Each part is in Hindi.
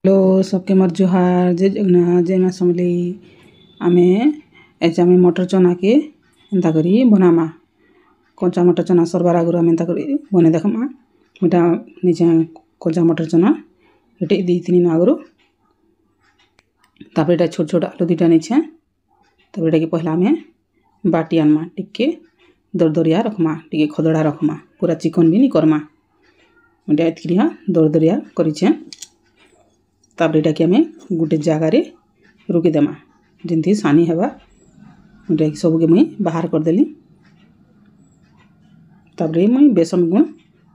हेलो सबके मर जुहार जय जगन्नाथ जय माँ समलेई आमे एजा में मटर चना के एंता करी बनामा कच्चा मटर चना सरबार आगुर आमे एंता करी बने देखमा मिटा निचे कच्चा मटर चना हेटे दी आगुर तापर एटा छोट छोट आलू दुटा निचे तापर एटा के पहला आमे बाटी आनमा टिके दरदरिया रखमा टिके खदड़ा रखमा पूरा चिकन भी नहीं करमा मिटा एतकिया दरदरिया करिछे तापर एटा के हमें गोटे जगार रुकीदेमा जमी सानी हेबा सब के मुई बाहर करदेली तापर मुई बेसन गुण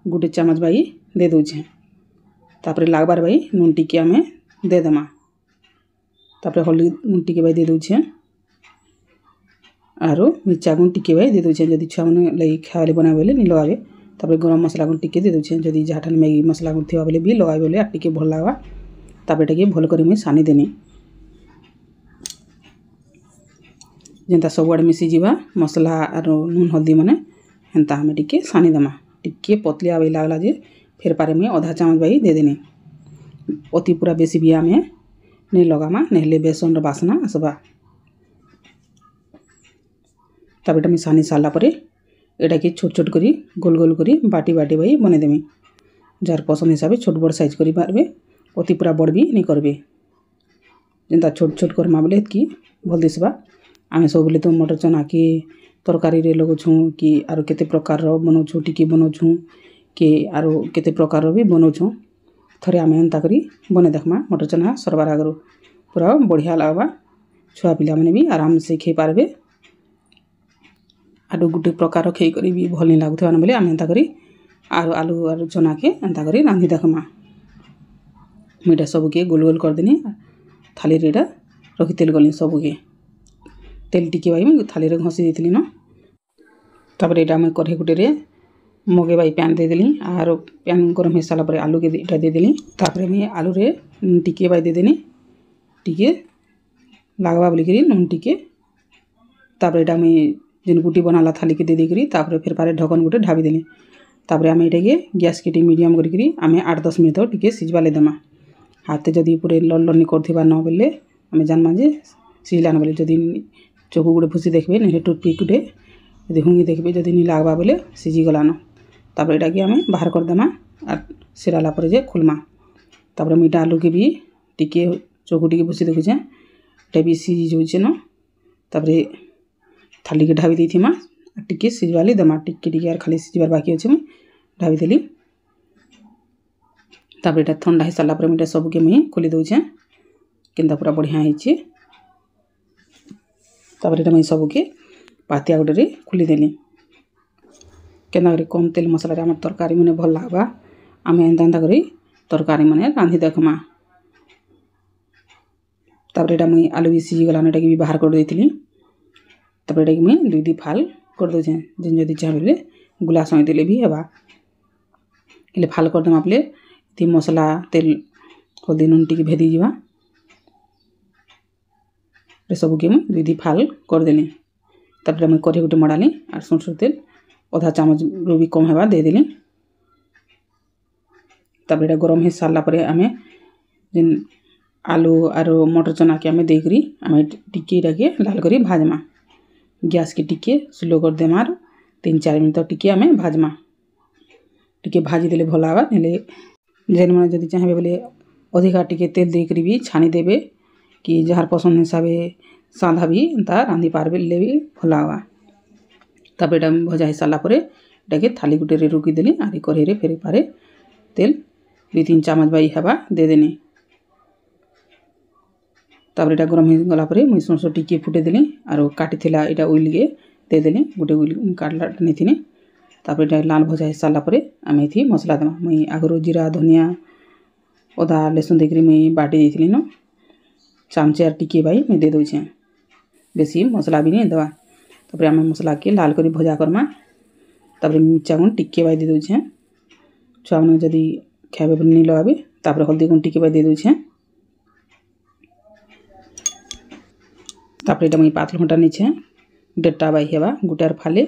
गोटे चामच बाई दे दूचे तापर लागबार बाई नून टिके हमें देदेमा तापर हल्दी गुण टिके बाई दे दूचे आरो मिर्चा गुण टिके बाई दे दूचे जदि छुआ मैंने लगी खाए बनाए बोले नहीं लगावे तापर गरम मसला गुण टिके दे दूचे जदि जहाँ मैगी मसला गुण थी बोले भी लगाए बोले आर टिके भल लगवा तापर एटा भल कर मुई सानी देनी जेनता सब आड़े मिसी जीवा मसला आरो नून हल्दी माने हेन्ता हमें टिके सानी देमा टिके पतलिया बाई लागला जे फिर पारे मुई आधा चामच बाई दे देनी अति पूरा बेसी भी आमे नहीं लगामा नहले बेसन बासना आसबा तापर एटा मुई सानी सारला परे एटा के छोट छोट करी गोल गोल करी बाटी बाटी बाई बने देमी जार पसंद हिसाब छोट बड़ साइज करी पारबे अति पूरा बड़ भी नहीं करबे जेनता छोट छोट करमा बोले कि भल दिसबा आमे सब बोले तो मटर चना के तरकारी रे लगोछु कि आरो केते प्रकार रो बनोछु टिकी बनोछु कि आरो केते प्रकार रो भी बनोछु थरे आमे एंता करी बने देखमा मटर चना सरबार आगरो पूरा बढ़िया लागबा छुआ पिला माने भी आराम से खे पारबे आरो गुटे प्रकार खे करी भी भल नहीं लागुथबा बोले आमे एंता करी आलू आरो चना के एंता करी रांधी देखमा मुझा सबके गोल गोल करदेनी थाली रे रखी तेल गली सबके तेल टिके बाई मुझे थाली रे घसी देती न तापर एटा मैं कढ़े गुटे मगे बाई पैन दे देली आरो पैन गरम हो सारा पर आलू के इटा दे देली तापर मैं आलू रे टिके बाई दे देनी टिके लागबा बोलिकी नून टिके तापर एटा मैं जिन गुटी बनाला थाली के दे देकरी तापर फिर पारे ढकन गुटे ढाबी देली तापर आमे एटा के गैस के मीडियम करी आमे 8-10 मिनट टिके सिझबाले देमा हाथे जदि पूरे लल लल करथिबा न बोले आमे जानमा जे सिझलान बोले जदि चोकू गुटे फुसी देखबे नहीं टूथपिक गुटे जदि हुंगी देखबे जदि नहीं लागबा बोले सिझी गलान तापर एटा के आमे बाहर कर देमा आर सिराला पर जे खुलमा तापर मीठा आलू के भी टिके चोकू टिके फुसी देखुछे एटा भी सिझी जोइछे न तापर थाली के ढाबी देथिमा टिके सिझवाली देमा टिके टिके आर खाली सिझबार बाकी अछि मैं ढाबी देली तापर एटा ठंडा हो सारा पर मुझे सबके मुई खोली दौचे केनता पूरा बढ़िया होइछे तापर एटा मुई सबके पातिया गुटे खोली देली केनता करी कम तेल मसला रे हमर तरकारी मने भल लागबा आमे एंता करी तरकारी मने रांधी देखमा तापर एटा मुई आलू भी सिझी गलान एटा के भी बाहर कर देथिली तापर एटा के मुई दुई दी फाल कर दोचे जिन जदि चाहबे गुला सई देले भी हेबा एले फाल कर देमा आपले ती मसला तेल हल्दी नून टिके भेदी जीवा सब के दुई दी फाल करदेली तापर मैं कढ़े गुटे मड़ाली आर सरसों तेल आधा चामच रू भी कम हेबा दे देली तापर एटा गरम हो सारा पर आमे जिन आलू आरो मटर चना के आमे देकरी आमे टिके के लाल करी भाजमा गैस के टिके स्लो कर देमा 3-4 मिनट टिके आमे भाजमा टिके भाजी देले भल आवा नेले जेन मैंने जदि चाहे बोले अधिका टिके तेल देकरी भी छानी देबे कि जार पसंद हिसाब साधा भी एंता रांधी पारबे ले भी भल आवा तापर एटा भजा हो सारा पर एटा के थाली गुटे रे रुकी देली आरी कढ़े रे फेर पारे तेल 2-3 चामच बाई हेबा दे देनी तापर एटा गरम हो गला पर मुई सरसों टिके फुटे देली आरो काटी थिला एटा उइल के दे देली गुटे उइल काटला नेथिनी तापर एटा लाल भजा हो सारा पर आमे थी मसला देमा मुई आगरो जीरा धनिया अदा लहसुन देकरी मुई बाटी देथिली न चामचे आर टिके बाई मुई दे दोछे बेसी मसला भी नहीं देवा तापर आमे मसला के लाल करी भजा करमा तापर मिर्चा गुण टिके बाई दे दोछे छुआ माने जदि खाइबे बोले नहीं लगाबे तापर हल्दी गुण टिके बाई दे दोछे तापर एटा मुई पातल घंटा निछे डेटा बाई हेबा गुटार फाले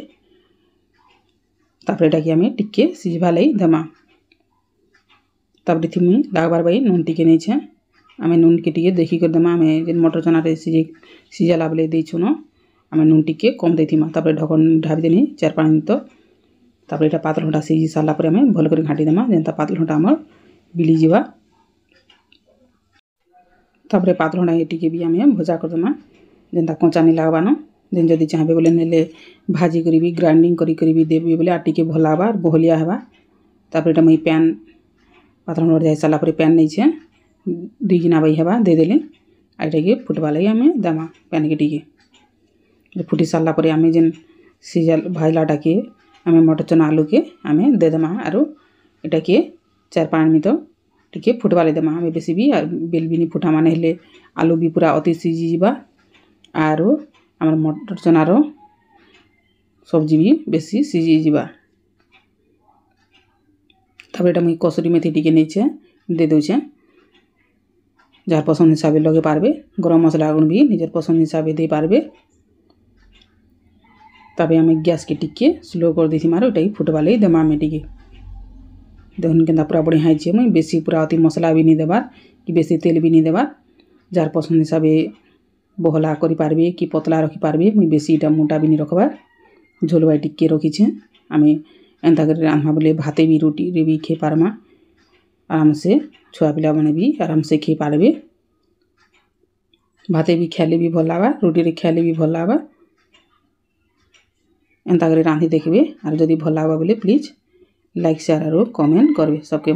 तापर एटा के आमे टिके सिझबा लई देमा तापर थी मुई लागबार बाई नून टिके नहीं आमे नून के टिके देखी कर देमा आमे जेन मटर चना रे सिझाला बेले देइछु न आमे नून टिके कम देथिमा तापर ढकन ढाबी देनी 4-5 मिनिट तापर एटा पातल घंटा सिझी सारला पर आमे भल कर घाटी देमा जेनता पातल घंटा हमर बिली जिवा तापर पातल घंटा टिके भी आमे भजा कर देमा जेनता कंचा नि लागबा न जेन जदी चाहबे बोले नेले भाजी करी भी ग्राइंडिंग करी भी देबी बोले आ टिके भल लागबा बहलिया हेबा तापर एटा मई पैन पातल घंटा जाय सारला पर पैन नै छे 2 गिना बई हेबा दे देले आ एटा के फुटबा लगे आमे दमा पैन के टिके फुटी सारला पर आमे जेन सिझल भाजलाटा के आमे मटर चना आलू के आमे दे देमा आरो एटा के 4-5 मिनिट टिके फुटबा ले देमा आमे बेसी भी बेल भी नि फुटा माने हेले आलू भी पूरा अति सिझी जिबा आरो हमर मटर चना रो सब्जी भी बेसी सिझी जिबा तापर एटा मई कसुरी मेथी टिके नै छे दे दउ छे जार पसंद हिसाबे लगे पारबे गरम मसला गुण भी निजर पसंद हिसाबे दे पारबे तबे आमे गैस के टिके स्लो कर देथि मारो एटा फुटबा ले देमा आमे टिके देखुन केनता पूरा बढ़िया हाइ छे मई बेसी पूरा अति मसला भी नि देबार कि बेसी तेल भी नि देबार जार पसंद हिसाबे बहला करि पारबे कि पतला रखि पारबे मई बेसी एटा मोटा भी नि रखबार झोलवा टिके रखि छे आमे एंता कर रान्हा बोले भाते भी रोटी रे भी खे पारमा आराम से छुआ पिला बने भी आराम से खे पारबे भाते भी खाले भी भल लाबा रोटी रे खाले भी भल लाबा एंता करे रांधि देखबे आर जदी भल लागबा बोले प्लीज लाइक शेयर और कमेंट करबे सबके।